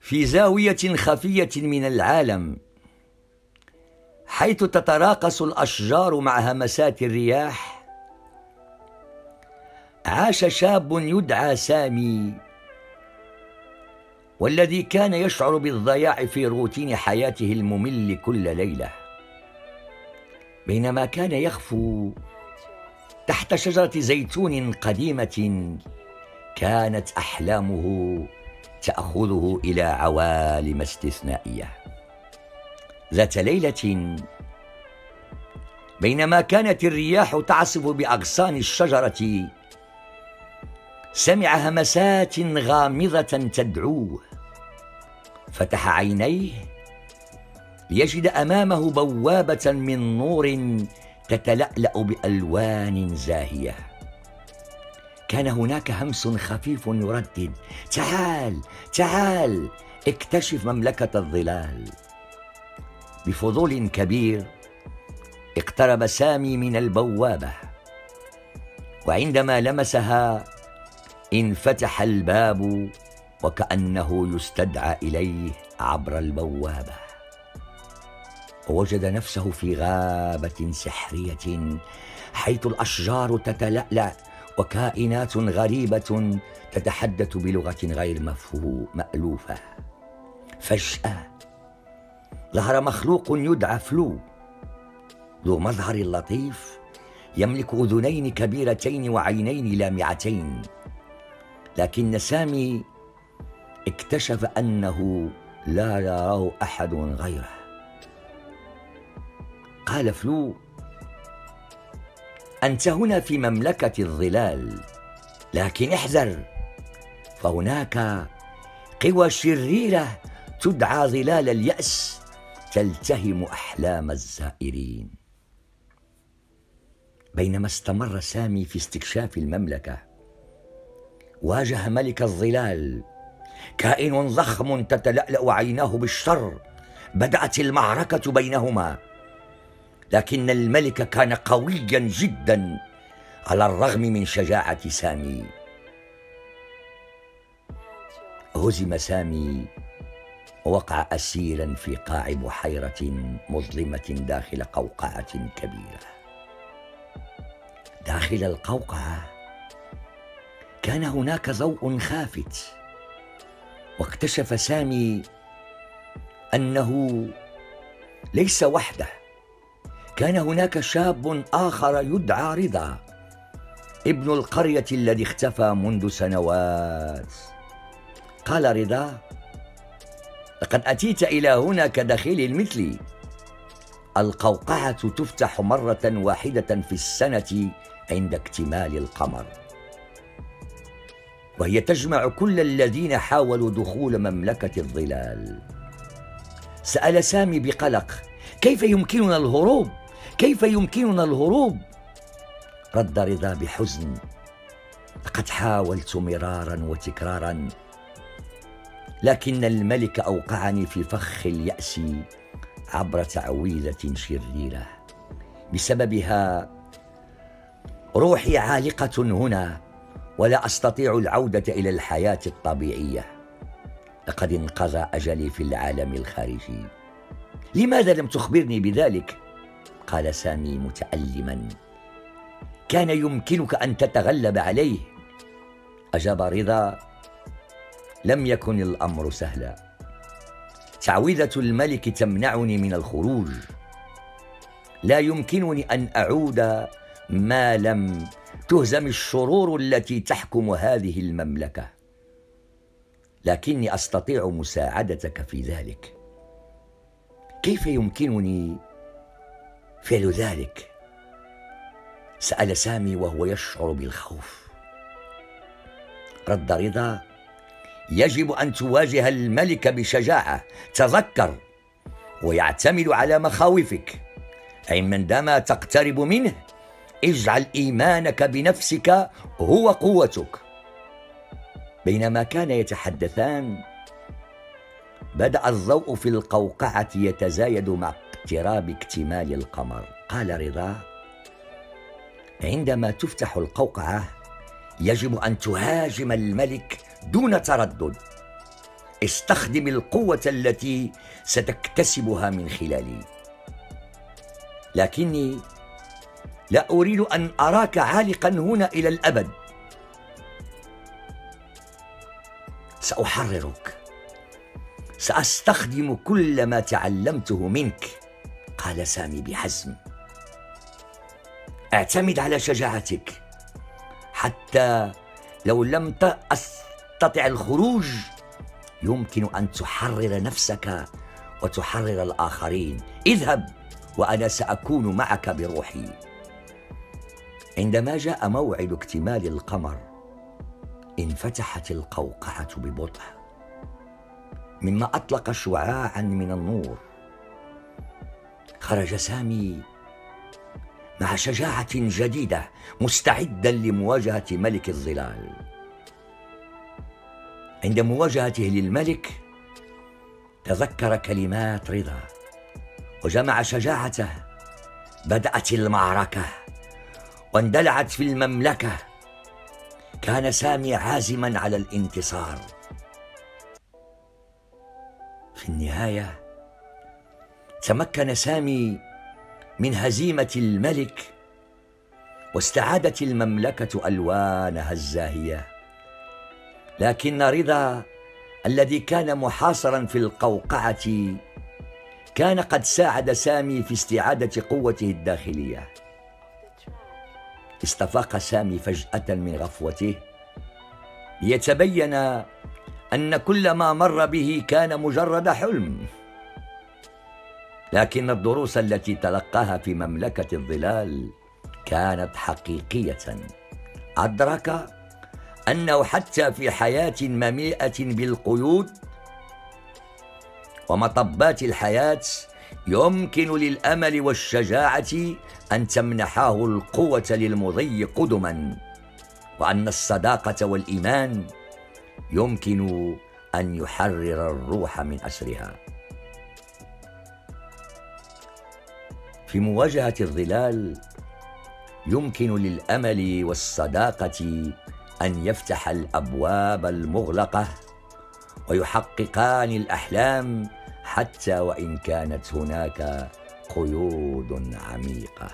في زاوية خفية من العالم، حيث تتراقص الأشجار مع همسات الرياح، عاش شاب يدعى سامي، والذي كان يشعر بالضياع في روتين حياته الممل كل ليلة. بينما كان يخفو تحت شجرة زيتون قديمة، كانت أحلامه تأخذه إلى عوالم استثنائية. ذات ليلة، بينما كانت الرياح تعصف بأغصان الشجرة، سمع همسات غامضة تدعوه. فتح عينيه ليجد أمامه بوابة من نور تتلألأ بألوان زاهية. كان هناك همس خفيف يردد: تعال تعال، اكتشف مملكة الظلال. بفضول كبير اقترب سامي من البوابة، وعندما لمسها انفتح الباب وكأنه يستدعى إليه عبر البوابة. ووجد نفسه في غابة سحرية، حيث الأشجار تتلألأ وكائنات غريبة تتحدث بلغة غير مألوفة. فجأة ظهر مخلوق يدعى فلو، ذو مظهر لطيف، يملك أذنين كبيرتين وعينين لامعتين. لكن سامي اكتشف أنه لا يراه أحد غيره. قال فلو: أنت هنا في مملكة الظلال، لكن احذر، فهناك قوى شريرة تدعى ظلال اليأس تلتهم أحلام الزائرين. بينما استمر سامي في استكشاف المملكة، واجه ملك الظلال، كائن ضخم تتلألأ عيناه بالشر. بدأت المعركة بينهما، لكن الملك كان قويا جدا على الرغم من شجاعة سامي. هزم سامي ووقع أسيرا في قاع بحيرة مظلمة داخل قوقعة كبيرة. داخل القوقعة كان هناك ضوء خافت، واكتشف سامي أنه ليس وحده. كان هناك شاب آخر يدعى رضا، ابن القرية الذي اختفى منذ سنوات. قال رضا: لقد أتيت إلى هنا كدخيل مثلي. القوقعة تفتح مرة واحدة في السنة عند اكتمال القمر، وهي تجمع كل الذين حاولوا دخول مملكة الظلال. سأل سامي بقلق: كيف يمكننا الهروب؟ كيف يمكننا الهروب؟ رد رضا بحزن: لقد حاولت مرارا وتكرارا، لكن الملك أوقعني في فخ اليأس عبر تعويذة شريرة. بسببها روحي عالقة هنا، ولا أستطيع العودة إلى الحياة الطبيعية. لقد انقضى أجلي في العالم الخارجي. لماذا لم تخبرني بذلك؟ قال سامي متألما: كان يمكنك أن تتغلب عليه. أجاب رضا: لم يكن الأمر سهلا. تعويذة الملك تمنعني من الخروج. لا يمكنني أن أعود ما لم تهزم الشرور التي تحكم هذه المملكة، لكني أستطيع مساعدتك في ذلك. كيف يمكنني فعل ذلك؟ سأل سامي وهو يشعر بالخوف. رد رضا: يجب أن تواجه الملك بشجاعة. تذكر، ويعتمد على مخاوفك. عندما تقترب منه، اجعل إيمانك بنفسك هو قوتك. بينما كان يتحدثان، بدأ الضوء في القوقعة يتزايد مع اقتراب اكتمال القمر. قال رضا: عندما تفتح القوقعة يجب أن تهاجم الملك دون تردد. استخدم القوة التي ستكتسبها من خلالي، لكني لا أريد أن أراك عالقا هنا إلى الأبد. سأحررك، سأستخدم كل ما تعلمته منك. قال سامي بحزم. اعتمد على شجاعتك، حتى لو لم تستطع الخروج يمكن أن تحرر نفسك وتحرر الآخرين. اذهب وأنا سأكون معك بروحي. عندما جاء موعد اكتمال القمر انفتحت القوقعة ببطء، مما أطلق شعاعا من النور. خرج سامي مع شجاعة جديدة، مستعدا لمواجهة ملك الظلال. عند مواجهته للملك تذكر كلمات رضا وجمع شجاعته. بدأت المعركة واندلعت في المملكة. كان سامي عازما على الانتصار. في النهاية تمكن سامي من هزيمة الملك، واستعادت المملكة ألوانها الزاهية. لكن رضا الذي كان محاصرا في القوقعة كان قد ساعد سامي في استعادة قوته الداخلية. استفاق سامي فجأة من غفوته ليتبين أن كل ما مر به كان مجرد حلم. لكن الدروس التي تلقاها في مملكة الظلال كانت حقيقية. أدرك أنه حتى في حياة ممليئة بالقيود ومطبات الحياة يمكن للأمل والشجاعة أن تمنحاه القوة للمضي قدما، وأن الصداقة والإيمان يمكن أن يحرر الروح من أسرها. في مواجهة الظلال يمكن للأمل والصداقة أن يفتح الأبواب المغلقة ويحققان الأحلام، حتى وإن كانت هناك قيود عميقة.